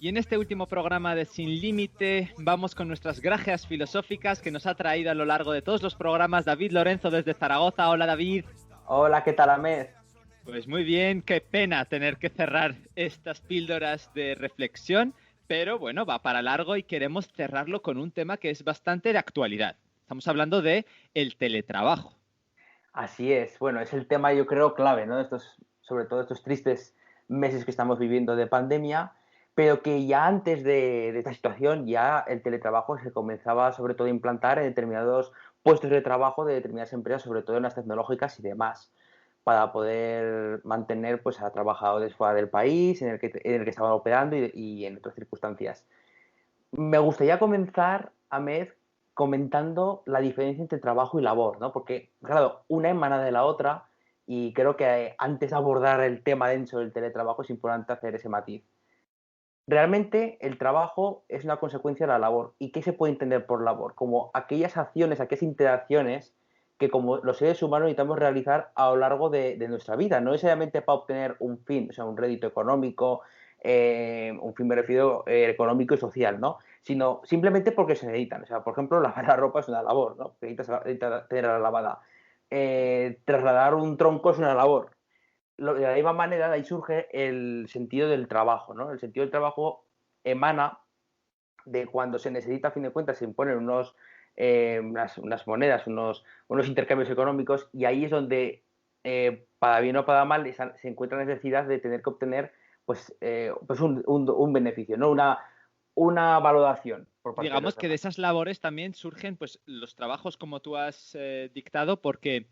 Y en este último programa de Sin Límite vamos con nuestras gracias filosóficas que nos ha traído a lo largo de todos los programas David Lorenzo desde Zaragoza. Hola, David. Hola, ¿qué tal, Ahmed? Pues muy bien, qué pena tener que cerrar estas píldoras de reflexión, pero bueno, va para largo y queremos cerrarlo con un tema que es bastante de actualidad. Estamos hablando de el teletrabajo. Así es. Bueno, es el tema, yo creo, clave, ¿no? Sobre todo estos tristes meses que estamos viviendo de pandemia, pero que ya antes de esta situación, ya el teletrabajo se comenzaba sobre todo a implantar en determinados puestos de trabajo de determinadas empresas, sobre todo en las tecnológicas y demás, para poder mantener pues, a trabajadores fuera del país en el que estaban operando y en otras circunstancias. Me gustaría comenzar, Ahmed, comentando la diferencia entre trabajo y labor, ¿no? Porque, claro, una emana de la otra y creo que antes de abordar el tema denso del teletrabajo es importante hacer ese matiz. Realmente el trabajo es una consecuencia de la labor. ¿Y qué se puede entender por labor? Como aquellas acciones, aquellas interacciones que como los seres humanos necesitamos realizar a lo largo de nuestra vida, no necesariamente para obtener un fin, o sea, un rédito económico, un fin me refiero económico y social, ¿no? Sino simplemente porque se necesitan. O sea, por ejemplo, lavar la ropa es una labor, ¿no? Necesitas tenerla lavada. Trasladar un tronco es una labor. De la misma manera, de ahí surge el sentido del trabajo, ¿no? El sentido del trabajo emana de cuando se necesita, a fin de cuentas, se imponen unas monedas, unos intercambios económicos, y ahí es donde, para bien o para mal, se encuentra la necesidad de tener que obtener pues un beneficio, ¿no? Una valoración por parte de Digamos los que de demás. esas labores también surgen pues los trabajos como tú has dictado, porque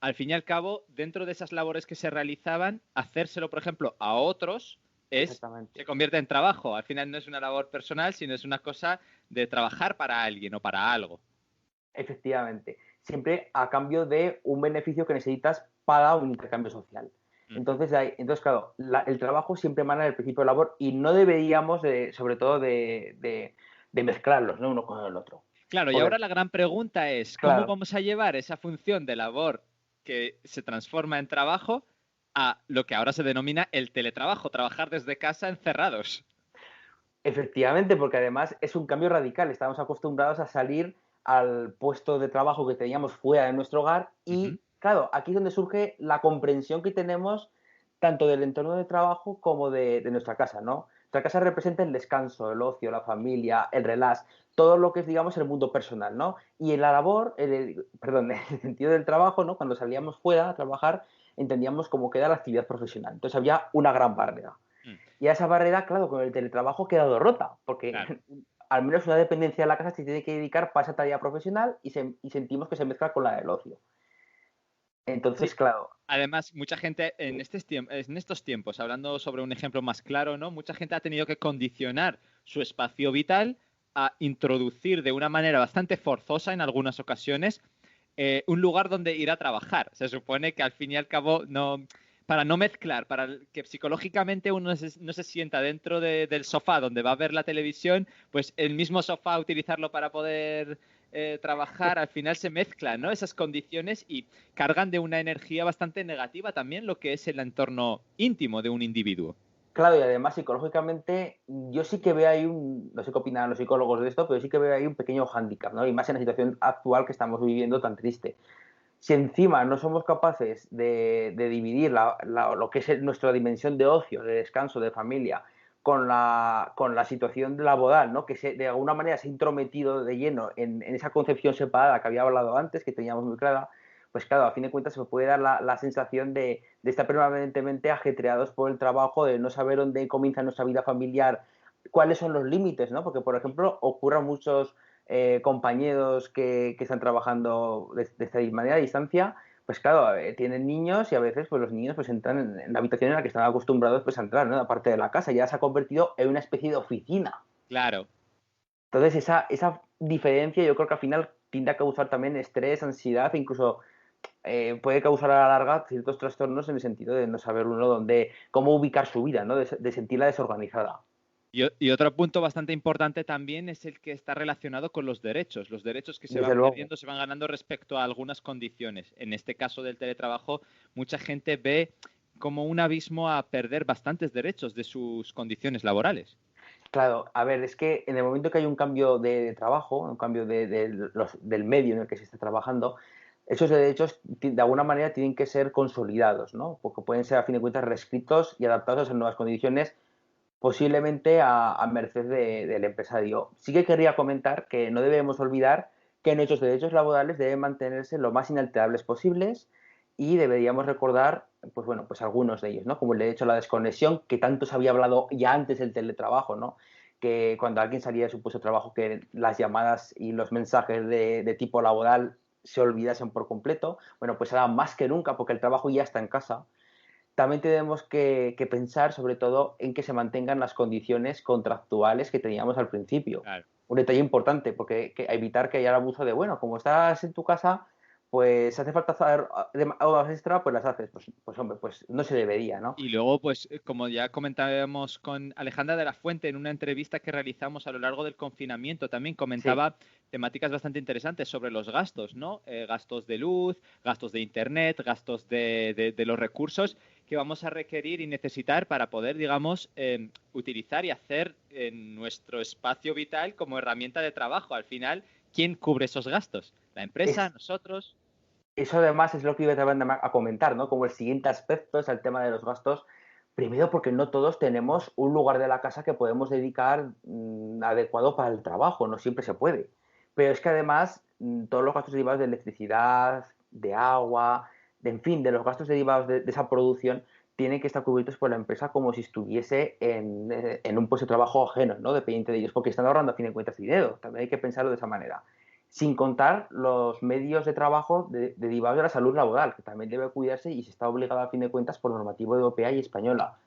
al fin y al cabo, dentro de esas labores que se realizaban, hacérselo, por ejemplo, a otros se Exactamente. convierte en trabajo. Al final no es una labor personal, sino es una cosa de trabajar para alguien o para algo. Efectivamente. Siempre a cambio de un beneficio que necesitas para un intercambio social. Ujú. Entonces claro, el trabajo siempre emana del principio de labor y no deberíamos, sobre todo, de mezclarlos, ¿no? Uno con el otro. Claro, y Porque, ahora la gran pregunta es, ¿cómo claro, vamos a llevar esa función de labor que se transforma en trabajo a lo que ahora se denomina el teletrabajo, trabajar desde casa encerrados? efectivamente, porque además es un cambio radical. Estamos acostumbrados a salir al puesto de trabajo que teníamos fuera de nuestro hogar Ujú. y, claro, aquí es donde surge la comprensión que tenemos tanto del entorno de trabajo como de nuestra casa, ¿no? Nuestra casa representa el descanso, el ocio, la familia, el relax, todo lo que es, digamos, el mundo personal, ¿no? Y en la labor, perdón, en el sentido del trabajo, ¿no? Cuando salíamos fuera a trabajar, entendíamos como que era la actividad profesional. Entonces había una gran barrera. Mm, Y a esa barrera, claro, con el teletrabajo ha quedado rota, claro. porque al menos una dependencia de la casa se tiene que dedicar para esa tarea profesional y sentimos que se mezcla con la del ocio. Sí. Entonces, claro, Además, mucha gente en estos tiempos, hablando sobre un ejemplo más claro, ¿no? Mucha gente ha tenido que condicionar su espacio vital a introducir de una manera bastante forzosa en algunas ocasiones un lugar donde ir a trabajar. Se supone que al fin y al cabo no, para no mezclar, para que psicológicamente uno no se sienta dentro del sofá donde va a ver la televisión, pues el mismo sofá utilizarlo para poder trabajar, al final se mezclan, ¿no? Esas condiciones y cargan de una energía bastante negativa también lo que es el entorno íntimo de un individuo. claro, y además psicológicamente yo sí que veo ahí no sé qué opinan los psicólogos de esto, pero sí que veo ahí un pequeño hándicap, ¿no? Y más en la situación actual que estamos viviendo tan triste. Si encima no somos capaces de dividir lo que es nuestra dimensión de ocio, de descanso, de familia, con la situación laboral, ¿no? Que de alguna manera se ha intrometido de lleno en esa concepción separada que había hablado antes, que teníamos muy clara, pues claro, a fin de cuentas se puede dar la sensación de estar permanentemente ajetreados por el trabajo, de no saber dónde comienza nuestra vida familiar, cuáles son los límites, ¿no? Porque, por ejemplo, ocurren muchos compañeros que están trabajando de esta manera a distancia, pues claro, tienen niños y a veces pues los niños pues entran en la habitación en la que están acostumbrados pues a entrar, ¿no? Aparte de la casa, ya se ha convertido en una especie de oficina. Claro. Entonces esa diferencia yo creo que al final tiende a causar también estrés, ansiedad e incluso puede causar a la larga ciertos trastornos en el sentido de no saber uno cómo ubicar su vida, ¿no? De sentirla desorganizada. Y otro punto bastante importante también es el que está relacionado con los derechos. Los derechos que se Desde van luego. perdiendo se van ganando respecto a algunas condiciones. En este caso del teletrabajo, mucha gente ve como un abismo a perder bastantes derechos de sus condiciones laborales. Claro, a ver, es que en el momento que hay un cambio de trabajo, un cambio del medio en el que se está trabajando, esos derechos de alguna manera tienen que ser consolidados, ¿no? Porque pueden ser a fin de cuentas reescritos y adaptados a nuevas condiciones, posiblemente a merced del empresario. Sí que quería comentar que no debemos olvidar que nuestros derechos laborales deben mantenerse lo más inalterables posibles y deberíamos recordar, pues bueno, pues algunos de ellos, ¿no? Como el derecho a la desconexión, que tanto se había hablado ya antes del teletrabajo, ¿no? Que cuando alguien salía de su puesto de trabajo, que las llamadas y los mensajes de tipo laboral se olvidasen por completo. Bueno, pues ahora más que nunca, porque el trabajo ya está en casa. También tenemos que pensar sobre todo en que se mantengan las condiciones contractuales que teníamos al principio. Claro. Un detalle importante, porque evitar que haya el abuso de, bueno, como estás en tu casa, pues hace falta hacer horas extra, pues las haces. Pues hombre, pues no se debería, ¿no? Y luego, pues, como ya comentábamos con Alejandra de la Fuente en una entrevista que realizamos a lo largo del confinamiento, también Sí, comentaba temáticas bastante interesantes sobre los gastos, ¿no? Gastos de luz, gastos de internet, gastos de los recursos que vamos a requerir y necesitar para poder, digamos, utilizar y hacer nuestro espacio vital como herramienta de trabajo. Al final, ¿quién cubre esos gastos? ¿La empresa? es, ¿Nosotros? eso además es lo que iba también a comentar, ¿no? Como el siguiente aspecto es el tema de los gastos. Primero porque no todos tenemos un lugar de la casa que podemos dedicar adecuado para el trabajo, no siempre se puede. Pero es que además todos los gastos derivados de electricidad, de agua, en fin, de los gastos derivados de esa producción tienen que estar cubiertos por la empresa como si estuviese en un puesto de trabajo ajeno, ¿no? Dependiente de ellos, porque están ahorrando a fin de cuentas dinero. También hay que pensarlo de esa manera, sin contar los medios de trabajo derivados de la salud laboral, que también debe cuidarse y se está obligado a fin de cuentas por normativa europea y española.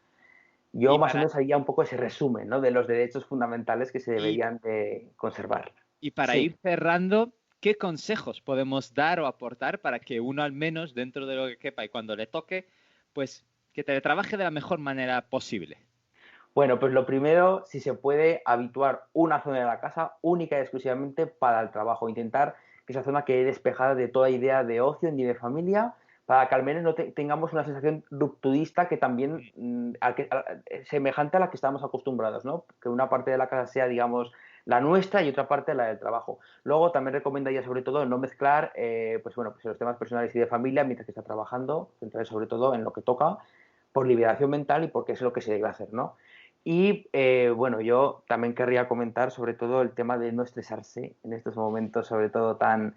Yo Y más o para, menos haría un poco ese resumen, ¿no? De los derechos fundamentales que se y deberían de conservar. Y para Sí, ir cerrando, ¿qué consejos podemos dar o aportar para que uno al menos, dentro de lo que quepa y cuando le toque, pues que teletrabaje de la mejor manera posible? bueno, pues lo primero, si se puede, habituar una zona de la casa única y exclusivamente para el trabajo. Intentar que esa zona quede despejada de toda idea de ocio ni de familia, para que al menos no tengamos una sensación rupturista que también semejante a la que estamos acostumbrados, ¿no? Que una parte de la casa sea, digamos, la nuestra y otra parte la del trabajo. Luego también recomendaría sobre todo no mezclar, pues bueno, pues los temas personales y de familia mientras que está trabajando, centrar sobre todo en lo que toca por liberación mental y porque es lo que se debe hacer, ¿no? Y bueno, yo también querría comentar sobre todo el tema de no estresarse en estos momentos, sobre todo tan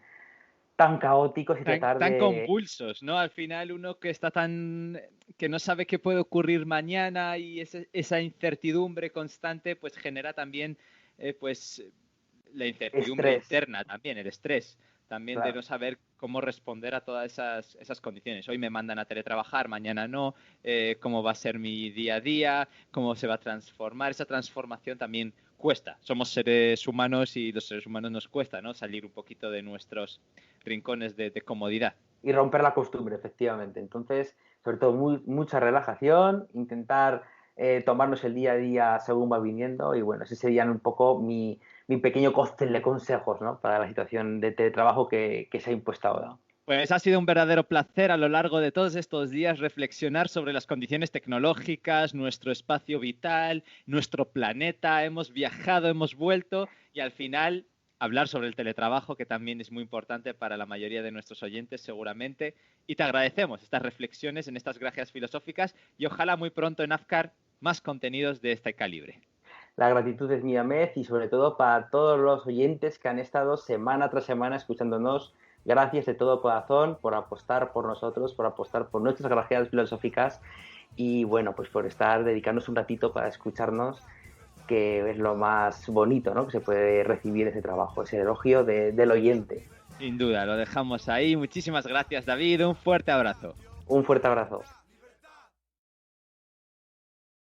caóticos y tratar Tan de... convulsos, ¿no? Al final uno que está que no sabe qué puede ocurrir mañana y esa incertidumbre constante, pues genera también, pues la incertidumbre Estrés, interna también, el estrés, también de claro. no saber cómo responder a todas esas condiciones. Hoy me mandan a teletrabajar, mañana no, cómo va a ser mi día a día, cómo se va a transformar. Esa transformación también cuesta. Somos seres humanos y los seres humanos nos cuesta, ¿no? Salir un poquito de nuestros rincones de comodidad. Y romper la costumbre, efectivamente. Entonces, sobre todo mucha relajación, intentar tomarnos el día a día según va viniendo y bueno, ese serían un poco mi pequeño cóctel de consejos, ¿no? Para la situación de teletrabajo que se ha impuesto ahora. Pues ha sido un verdadero placer a lo largo de todos estos días reflexionar sobre las condiciones tecnológicas, nuestro espacio vital, nuestro planeta. Hemos viajado, hemos vuelto y al final hablar sobre el teletrabajo, que también es muy importante para la mayoría de nuestros oyentes seguramente. Y te agradecemos estas reflexiones en estas gracias filosóficas y ojalá muy pronto en Afkar más contenidos de este calibre. La gratitud es mía, Mez, y sobre todo para todos los oyentes que han estado semana tras semana escuchándonos. Gracias de todo corazón por apostar por nosotros, por apostar por nuestras gracias filosóficas y bueno, pues por estar dedicándonos un ratito para escucharnos, que es lo más bonito, ¿no? Que se puede recibir ese trabajo, ese elogio del oyente. Sin duda, lo dejamos ahí. Muchísimas gracias, David. Un fuerte abrazo. Un fuerte abrazo.